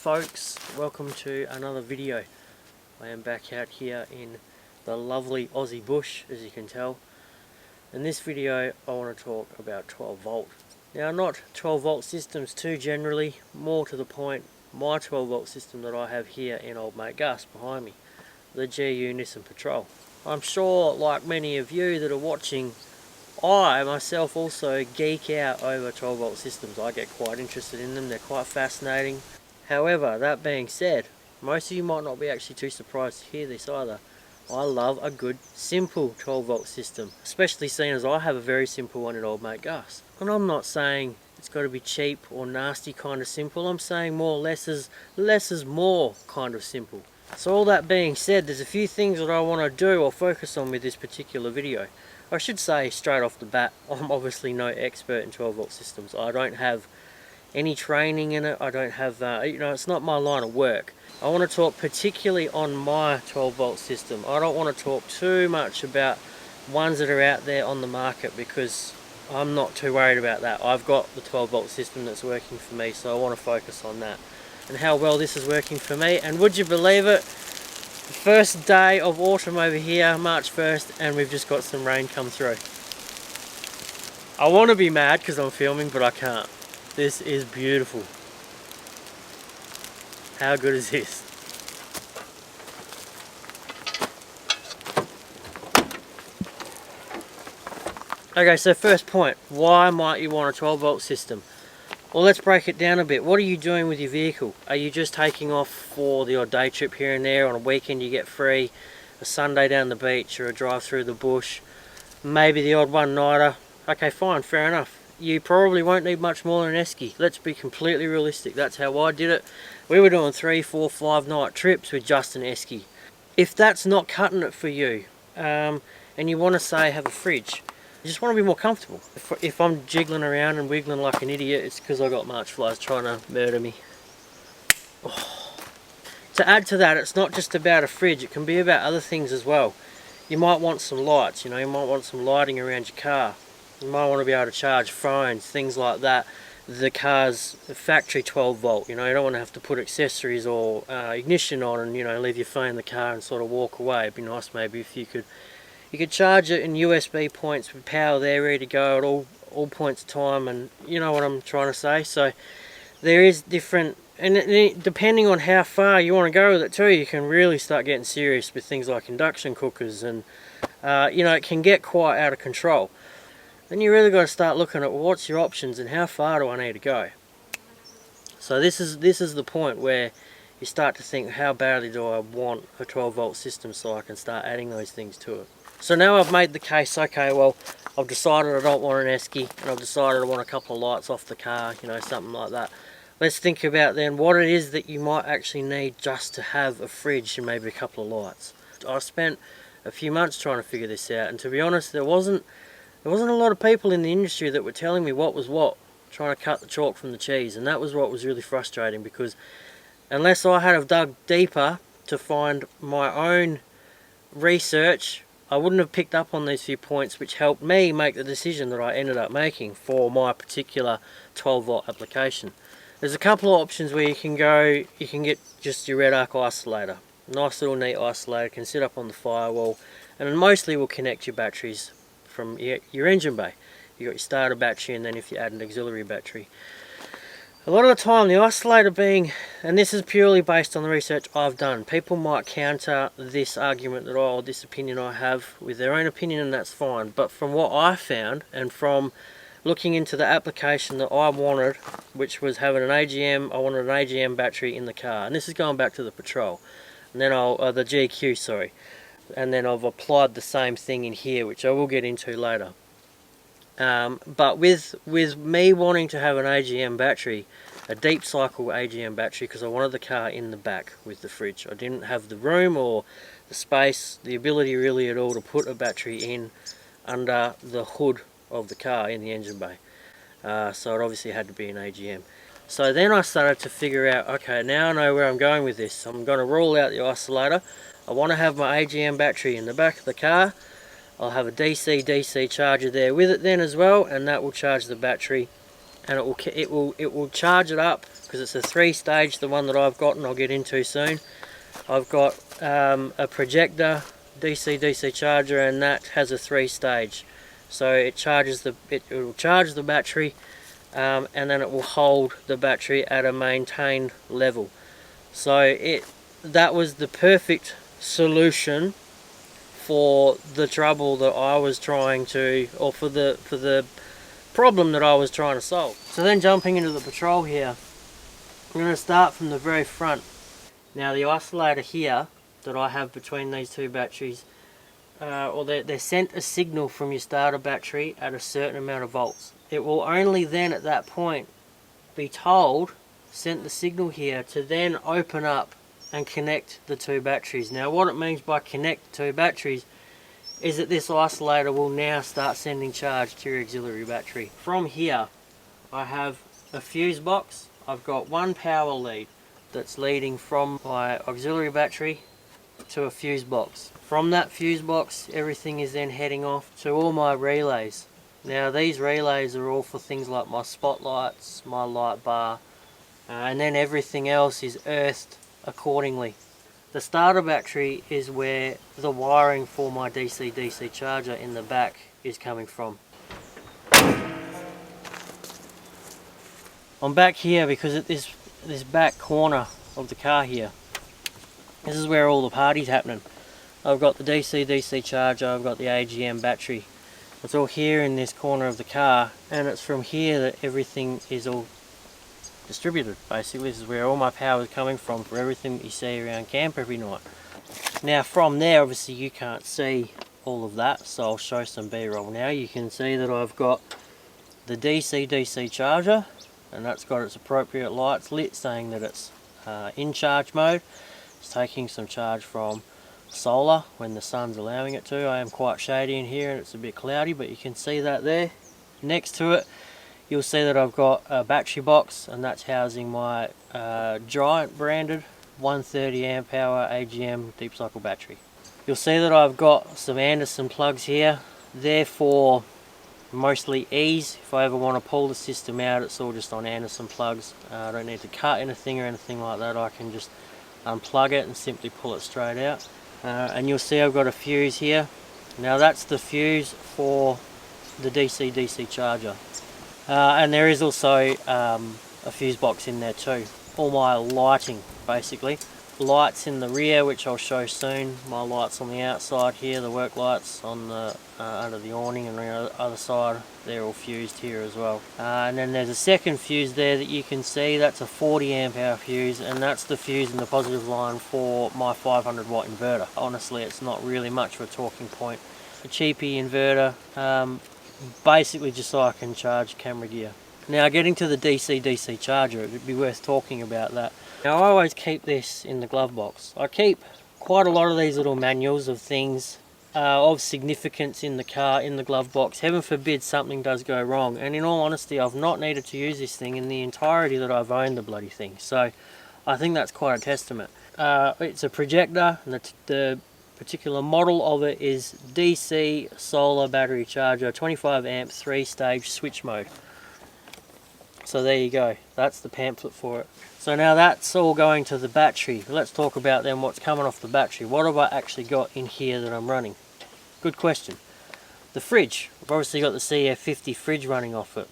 folks, welcome to another video. I am back out here in the lovely Aussie bush, as you can tell. In this video I want to talk about 12 volt. Now, not 12 volt systems too generally, more to the point, my 12 volt system that I have here in Old Mate Gus behind me, the GU Nissan Patrol. I'm sure, like many of you that are watching, I myself also geek out over 12 volt systems. I get quite interested in them, they're quite fascinating. However, that being said, most of you might not be actually too surprised to hear this either. I love a good simple 12 volt system, especially seeing as I have a very simple one in Old Mate Gus. And I'm not saying it's got to be cheap or nasty kind of simple, I'm saying more less is more kind of simple. So all that being said, there's a few things that I want to do or focus on with this particular video. I should say straight off the bat, I'm obviously no expert in 12 volt systems. I don't have any training in it. I don't have, it's not my line of work. I want to talk particularly on my 12 volt system. I don't want to talk too much about ones that are out there on the market because I'm not too worried about that. I've got the 12 volt system that's working for me, so I want to focus on that and how well this is working for me. And would you believe it? First day of autumn over here, March 1st, and we've just got some rain come through. I want to be mad because I'm filming, but I can't. This is beautiful. How good is this? Okay, so first point, why might you want a 12 volt system? Well, let's break it down a bit. What are you doing with your vehicle? Are you just taking off for the odd day trip here and there? On a weekend you get free, a Sunday down the beach or a drive through the bush, maybe the odd one-nighter? Okay, fine, fair enough. You probably won't need much more than an esky. Let's be completely realistic. That's how I did it. We were doing 3, 4, 5 night trips with just an esky. If that's not cutting it for you, and you want to say have a fridge, you just want to be more comfortable. If I'm jiggling around and wiggling like an idiot, it's because I got March flies trying to murder me. Oh. To add to that, it's not just about a fridge, it can be about other things as well. You might want some lights, you might want some lighting around your car. You might want to be able to charge phones, things like that. The car's factory 12 volt, you don't want to have to put accessories or ignition on and leave your phone in the car and sort of walk away. It'd be nice maybe if you could charge it in USB points with power there ready to go at all points of time, and you know what I'm trying to say. So there is different, and depending on how far you want to go with it too, you can really start getting serious with things like induction cookers, and it can get quite out of control. Then you really got to start looking at, well, what's your options and how far do I need to go? So this is the point where you start to think, how badly do I want a 12 volt system so I can start adding those things to it. So now I've made the case, okay, well, I've decided I don't want an esky, and I've decided I want a couple of lights off the car, something like that. Let's think about then what it is that you might actually need just to have a fridge and maybe a couple of lights. I spent a few months trying to figure this out, and to be honest, there wasn't a lot of people in the industry that were telling me what was what, trying to cut the chalk from the cheese, and that was what was really frustrating, because unless I had have dug deeper to find my own research, I wouldn't have picked up on these few points which helped me make the decision that I ended up making for my particular 12 volt application. There's a couple of options where you can go. You can get just your red arc isolator. Nice little neat isolator, can sit up on the firewall, and mostly will connect your batteries from your engine bay. You got your starter battery, and then if you add an auxiliary battery. A lot of the time the isolator being, and this is purely based on the research I've done, people might counter this argument or this opinion I have with their own opinion, and that's fine, but from what I found and from looking into the application that I wanted, which was having an AGM, I wanted an AGM battery in the car, and this is going back to the Patrol, and then the GQ, sorry, and then I've applied the same thing in here, which I will get into later. But with me wanting to have an AGM battery, a deep cycle AGM battery, because I wanted the car in the back with the fridge. I didn't have the room or the space, the ability really at all to put a battery in under the hood of the car in the engine bay. So it obviously had to be an AGM. So then I started to figure out, okay, now I know where I'm going with this. I'm going to rule out the isolator. I want to have my AGM battery in the back of the car. I'll have a DC charger there with it then as well, and that will charge the battery, and it will charge it up because it's a 3-stage, the one that I've got and I'll get into soon. I've got a projector DC charger, and that has a 3-stage. So it charges it will charge the battery, and then it will hold the battery at a maintained level. So that was the perfect solution for the trouble that I was trying to, or for the problem that I was trying to solve. So then jumping into the Patrol here, I'm going to start from the very front. Now the isolator here that I have between these two batteries, they're sent a signal from your starter battery at a certain amount of volts. It will only then at that point be sent the signal here to then open up and connect the two batteries. Now what it means by connect two batteries is that this isolator will now start sending charge to your auxiliary battery. From here I have a fuse box. I've got one power lead that's leading from my auxiliary battery to a fuse box. From that fuse box, everything is then heading off to all my relays. Now these relays are all for things like my spotlights, my light bar, and then everything else is earthed accordingly. The starter battery is where the wiring for my DC charger in the back is coming from. I'm back here because at this back corner of the car here, this is where all the party's happening. I've got the DC charger, I've got the AGM battery. It's all here in this corner of the car, and it's from here that everything is all distributed. Basically, this is where all my power is coming from for everything that you see around camp every night. Now from there, obviously you can't see all of that, so I'll show some B-roll now. You can see that I've got the DC charger, and that's got its appropriate lights lit saying that it's in charge mode. It's taking some charge from solar when the sun's allowing it to. I am quite shady in here and it's a bit cloudy, but you can see that there. Next to it you'll see that I've got a battery box, and that's housing my Giant branded 130 amp hour AGM deep cycle battery. You'll see that I've got some Anderson plugs here. They're for mostly ease. If I ever want to pull the system out, it's all just on Anderson plugs. I don't need to cut anything or anything like that. I can just unplug it and simply pull it straight out. And you'll see I've got a fuse here. Now that's the fuse for the DC charger. And there is also a fuse box in there too. All my lighting, basically. Lights in the rear, which I'll show soon. My lights on the outside here, the work lights on the under the awning, and the other side, they're all fused here as well. And then there's a second fuse there that you can see. That's a 40 amp hour fuse, and that's the fuse in the positive line for my 500 watt inverter. Honestly, it's not really much of a talking point. A cheapy inverter, basically just so I can charge camera gear. Now getting to the DC charger, it would be worth talking about that. Now I always keep this in the glove box. I keep quite a lot of these little manuals of things of significance in the car in the glove box. Heaven forbid something does go wrong, and in all honesty I've not needed to use this thing in the entirety that I've owned the bloody thing, so I think that's quite a testament. It's a projector, and the particular model of it is DC solar battery charger, 25 amp 3-stage switch mode. So there you go, that's the pamphlet for it. So now that's all going to the battery. Let's talk about then what's coming off the battery. What have I actually got in here that I'm running? Good question. The fridge. I've obviously got the CF50 fridge running off it.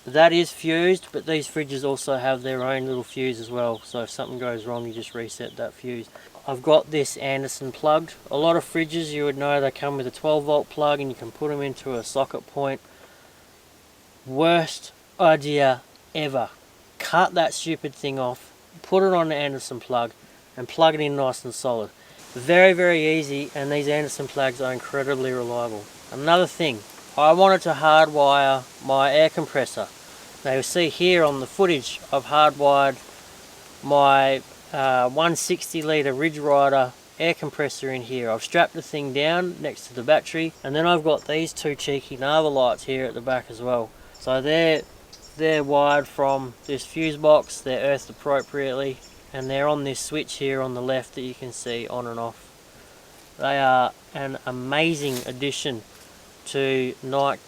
That is fused, but these fridges also have their own little fuse as well, so if something goes wrong you just reset that fuse. I've got this Anderson plugged. A lot of fridges, you would know, they come with a 12 volt plug and you can put them into a socket point. Worst idea ever. Cut that stupid thing off, put it on the Anderson plug and plug it in nice and solid. Very easy, and these Anderson plugs are incredibly reliable. Another thing, I wanted to hardwire my air compressor. Now you'll see here on the footage I've hardwired my 160 litre Ridge Rider air compressor in here. I've strapped the thing down next to the battery, and then I've got these two cheeky Nava lights here at the back as well. So they're wired from this fuse box, they're earthed appropriately, and they're on this switch here on the left that you can see on and off. They are an amazing addition to night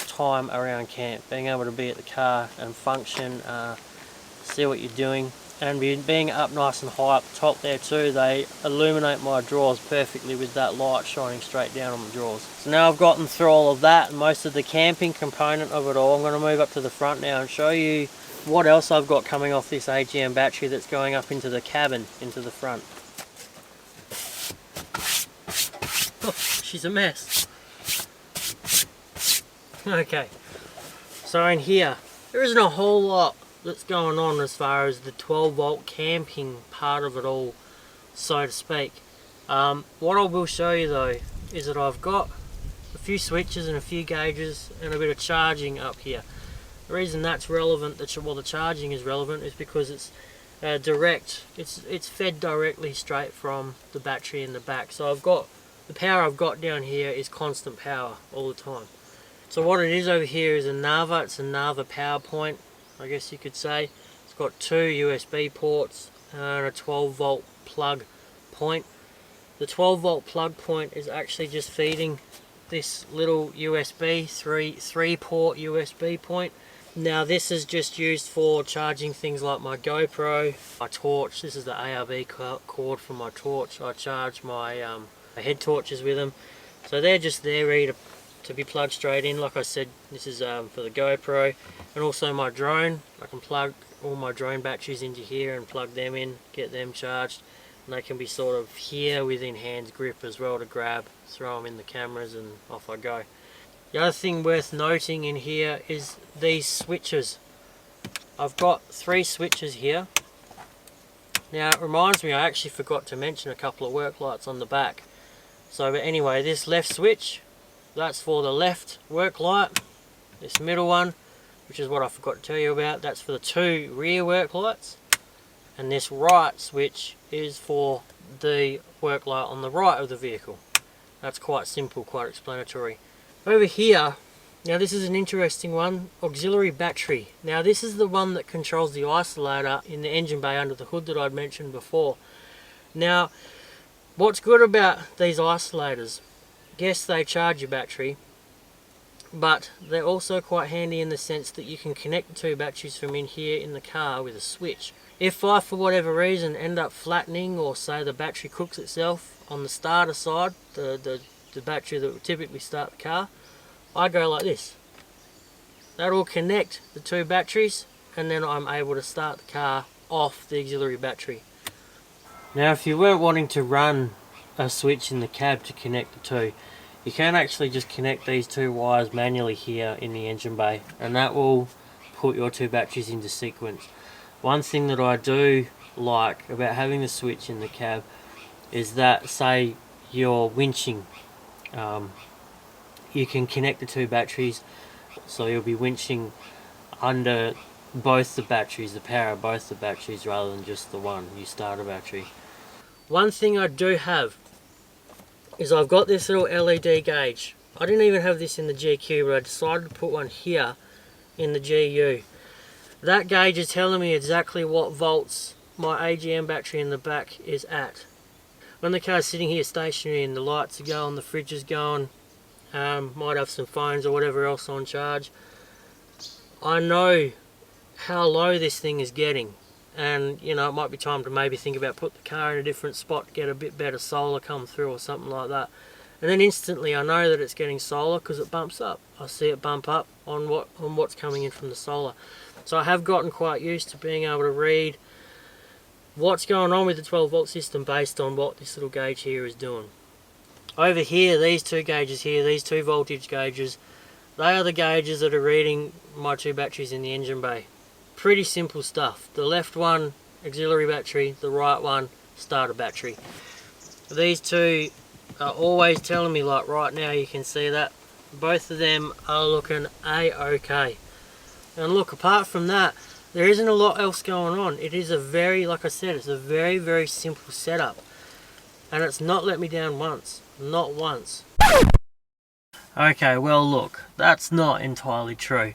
time around camp, being able to be at the car and function. see what you're doing. And being up nice and high up the top there too, they illuminate my drawers perfectly with that light shining straight down on the drawers. So now I've gotten through all of that and most of the camping component of it all, I'm going to move up to the front now and show you what else I've got coming off this AGM battery that's going up into the cabin, into the front. Oh, she's a mess. Okay, so in here, there isn't a whole lot that's going on as far as the 12 volt camping part of it all, so to speak. What I will show you though is that I've got a few switches and a few gauges and a bit of charging up here. The reason that's relevant, the charging is relevant, is because it's direct. It's fed directly straight from the battery in the back. So I've got the power I've got down here is constant power all the time. So what it is over here is a Nava. It's a Nava power point, I guess you could say. It's got two USB ports and a 12 volt plug point. The 12 volt plug point is actually just feeding this little USB, three port USB point. Now this is just used for charging things like my GoPro, my torch. This is the ARB cord from my torch. I charge my head torches with them. So they're just there ready to be plugged straight in. Like I said, this is for the GoPro, and also my drone. I can plug all my drone batteries into here and plug them in, get them charged, and they can be sort of here within hand's grip as well to grab, throw them in the cameras, and off I go. The other thing worth noting in here is these switches. I've got 3 switches here. Now it reminds me, I actually forgot to mention a couple of work lights on the back. So but anyway, this left switch, that's for the left work light. This middle one, which is what I forgot to tell you about, that's for the 2 rear work lights. And this right switch is for the work light on the right of the vehicle. That's quite simple, quite explanatory. Over here, now this is an interesting one, auxiliary battery. Now this is the one that controls the isolator in the engine bay under the hood that I'd mentioned before. Now, what's good about these isolators? Yes, they charge your battery, but they're also quite handy in the sense that you can connect the 2 batteries from in here in the car with a switch. If I, for whatever reason, end up flattening, or say the battery cooks itself on the starter side, the battery that would typically start the car, I go like this. That will connect the 2 batteries, and then I'm able to start the car off the auxiliary battery. Now if you weren't wanting to run a switch in the cab to connect the 2, you can actually just connect these 2 wires manually here in the engine bay, and that will put your 2 batteries into sequence. One thing that I do like about having the switch in the cab is that, say you're winching, you can connect the 2 batteries, so you'll be winching under both the batteries, the power of both the batteries, rather than just the one, you starter battery. One thing I do have is I've got this little LED gauge. I didn't even have this in the GQ, but I decided to put one here in the GU. That gauge is telling me exactly what volts my AGM battery in the back is at. When the car's sitting here stationary and the lights are going, the fridge is going, might have some phones or whatever else on charge, I know how low this thing is getting, and you know, it might be time to maybe think about put the car in a different spot, get a bit better solar come through or something like that. And then instantly I know that it's getting solar because it bumps up. I see it bump up on what's coming in from the solar. So I have gotten quite used to being able to read what's going on with the 12 volt system based on what this little gauge here is doing. Over here, these 2 gauges here, these 2 voltage gauges, they are the gauges that are reading my 2 batteries in the engine bay. Pretty simple stuff. The left one, auxiliary battery, the right one, starter battery. These 2 are always telling me, like right now you can see that, both of them are looking A-OK. And look, apart from that, there isn't a lot else going on. It is a very, like I said, it's a very, very simple setup. And it's not let me down once. Not once. Okay, well look, that's not entirely true.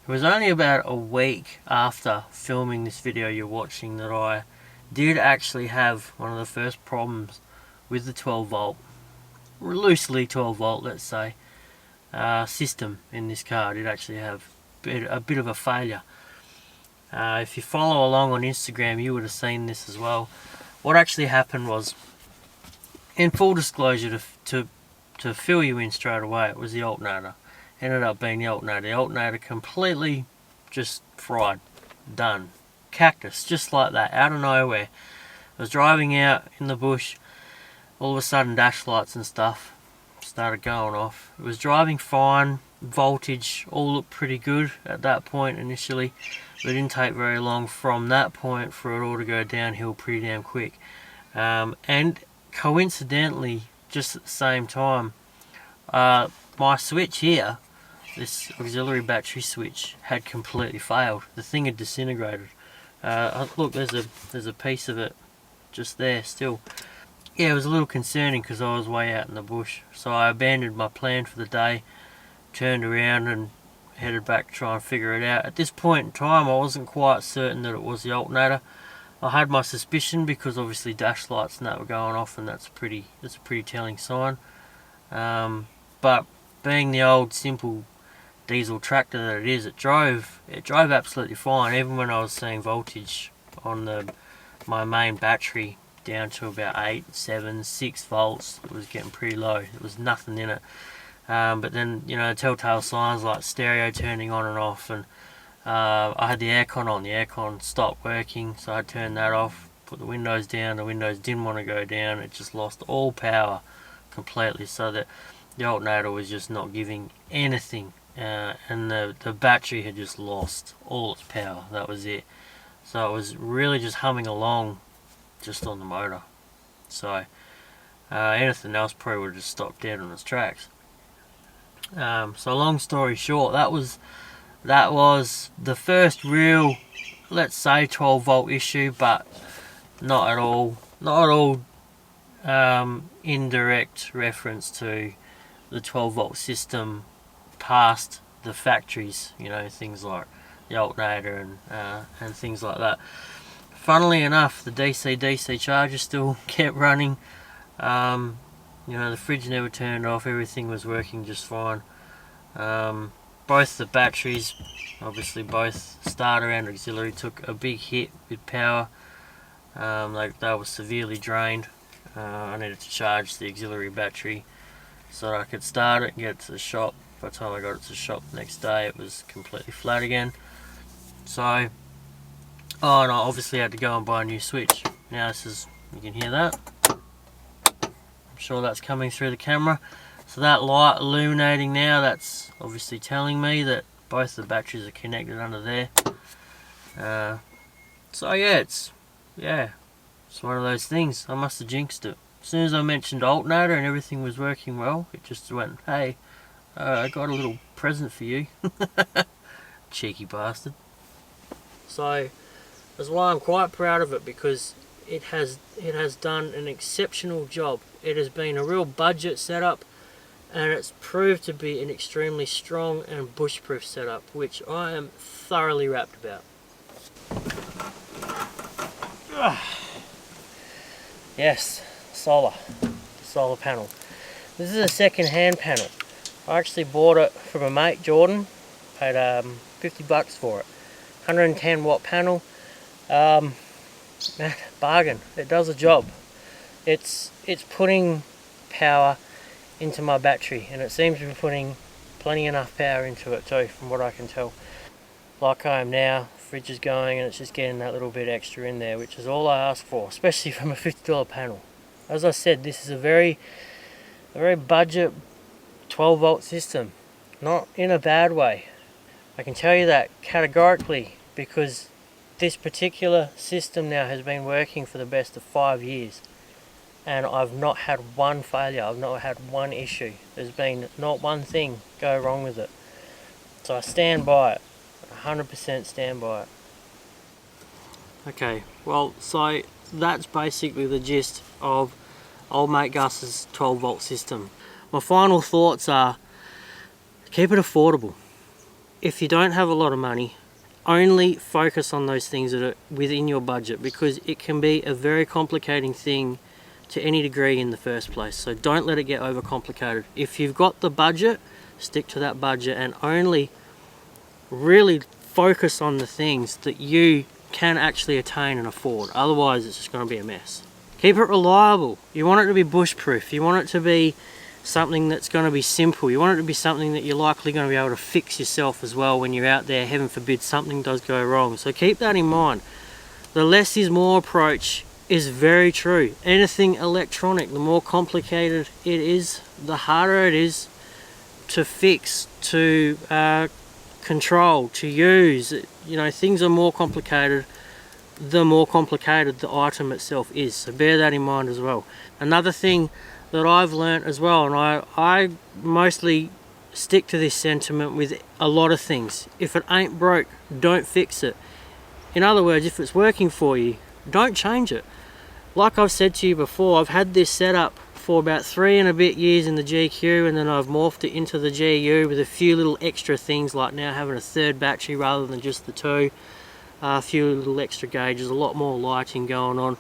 It was only about a week after filming this video you're watching that I did actually have one of the first problems with the 12 volt, loosely 12 volt let's say, system in this car. It did actually have a bit of a failure. If you follow along on Instagram, you would have seen this as well. What actually happened was, in full disclosure, to fill you in straight away, it was the alternator. Ended up being the alternator. The alternator completely just fried. Done. Cactus, just like that, out of nowhere. I was driving out in the bush, all of a sudden dash lights and stuff started going off. It was driving fine, voltage all looked pretty good at that point initially, but it didn't take very long from that point for it all to go downhill pretty damn quick. And coincidentally, just at the same time, my switch here, this auxiliary battery switch, had completely failed. The thing had disintegrated. Look, there's a piece of it just there still. Yeah, it was a little concerning because I was way out in the bush. So I abandoned my plan for the day, turned around and headed back to try and figure it out. At this point in time, I wasn't quite certain that it was the alternator. I had my suspicion because obviously dash lights and that were going off, and that's a pretty telling sign. But being the old simple diesel tractor that it is, it drove absolutely fine, even when I was seeing voltage on my main battery down to about 8, 7, 6 volts. It was getting pretty low. There was nothing in it. But then, telltale signs like stereo turning on and off, and I had the aircon on. The aircon stopped working, so I turned that off, put the windows down. The windows didn't want to go down. It just lost all power completely, so that the alternator was just not giving anything, and the battery had just lost all its power. That was it. So it was really just humming along just on the motor. So anything else probably would have just stopped dead on its tracks. So long story short, that was the first real, let's say, 12 volt issue, but not at all indirect reference to the 12 volt system past the factories, things like the alternator and things like that. Funnily enough, the DC charger still kept running. The fridge never turned off. Everything was working just fine. Both the batteries, obviously both starter and auxiliary, took a big hit with power. They were severely drained. I needed to charge the auxiliary battery so that I could start it and get it to the shop. By the time I got it to the shop the next day, it was completely flat again. So, and I obviously had to go and buy a new switch. Now you can hear that. I'm sure that's coming through the camera. So that light illuminating now, that's obviously telling me that both the batteries are connected under there. So yeah, it's one of those things. I must have jinxed it. As soon as I mentioned alternator and everything was working well, it just went, hey, I got a little present for you. Cheeky bastard. So that's why I'm quite proud of it, because it has done an exceptional job. It has been a real budget setup, and it's proved to be an extremely strong and bushproof setup, which I am thoroughly wrapped about. Yes, solar panel. This is a second-hand panel. I actually bought it from a mate, Jordan. Paid $50 for it. 110 watt panel. Man, bargain. It does a job. It's putting power into my battery, and it seems to be putting plenty enough power into it too, from what I can tell. Like I am now, fridge is going, and it's just getting that little bit extra in there, which is all I ask for, especially from a $50 panel. As I said, this is a very budget 12 volt system, not in a bad way. I can tell you that categorically, because this particular system now has been working for the best of 5 years, and I've not had one failure. I've not had one issue. There's been not one thing go wrong with it. So I stand by it. 100% stand by it. Okay, well, so that's basically the gist of old mate Gus's 12 volt system. My final thoughts are, keep it affordable. If you don't have a lot of money, only focus on those things that are within your budget, because it can be a very complicating thing to any degree in the first place. So don't let it get overcomplicated. If you've got the budget, stick to that budget and only really focus on the things that you can actually attain and afford. Otherwise it's just going to be a mess. Keep it reliable. You want it to be bush-proof. You want it to be something that's going to be simple. You want it to be something that you're likely going to be able to fix yourself as well when you're out there. Heaven forbid something does go wrong. So keep that in mind. The less is more approach is very true. Anything electronic, the more complicated it is, the harder it is to fix, to control, to use. You know, things are more complicated the more complicated the item itself is, so bear that in mind as well. Another thing that I've learnt as well, and I mostly stick to this sentiment with a lot of things: if it ain't broke, don't fix it. In other words, if it's working for you, don't change it. Like I've said to you before, I've had this set up for about 3 and a bit years in the GQ, and then I've morphed it into the GU with a few little extra things, like now having a third battery rather than just the 2. A few little extra gauges, a lot more lighting going on,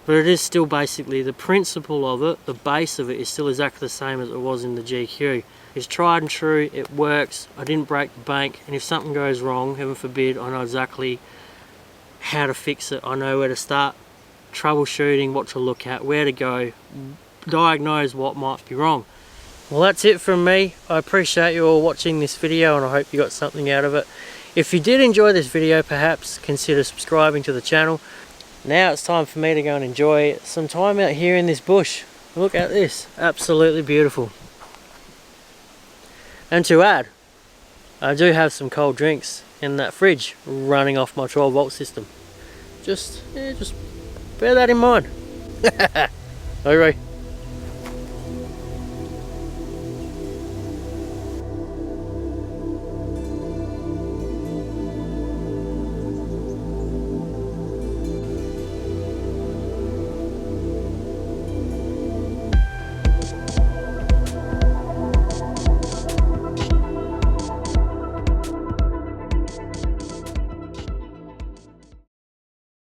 but it is still basically the principle of it, the base of it is still exactly the same as it was in the GQ. It's tried and true, it works, I didn't break the bank, and if something goes wrong, heaven forbid, I know exactly how to fix it. I know where to start troubleshooting, what to look at, where to go, diagnose what might be wrong. Well, that's it from me. I appreciate you all watching this video, and I hope you got something out of it. If you did enjoy this video, perhaps consider subscribing to the channel. Now it's time for me to go and enjoy some time out here in this bush. Look at this, absolutely beautiful. And to add, I do have some cold drinks in that fridge running off my 12-volt system. Just bear that in mind. Alright.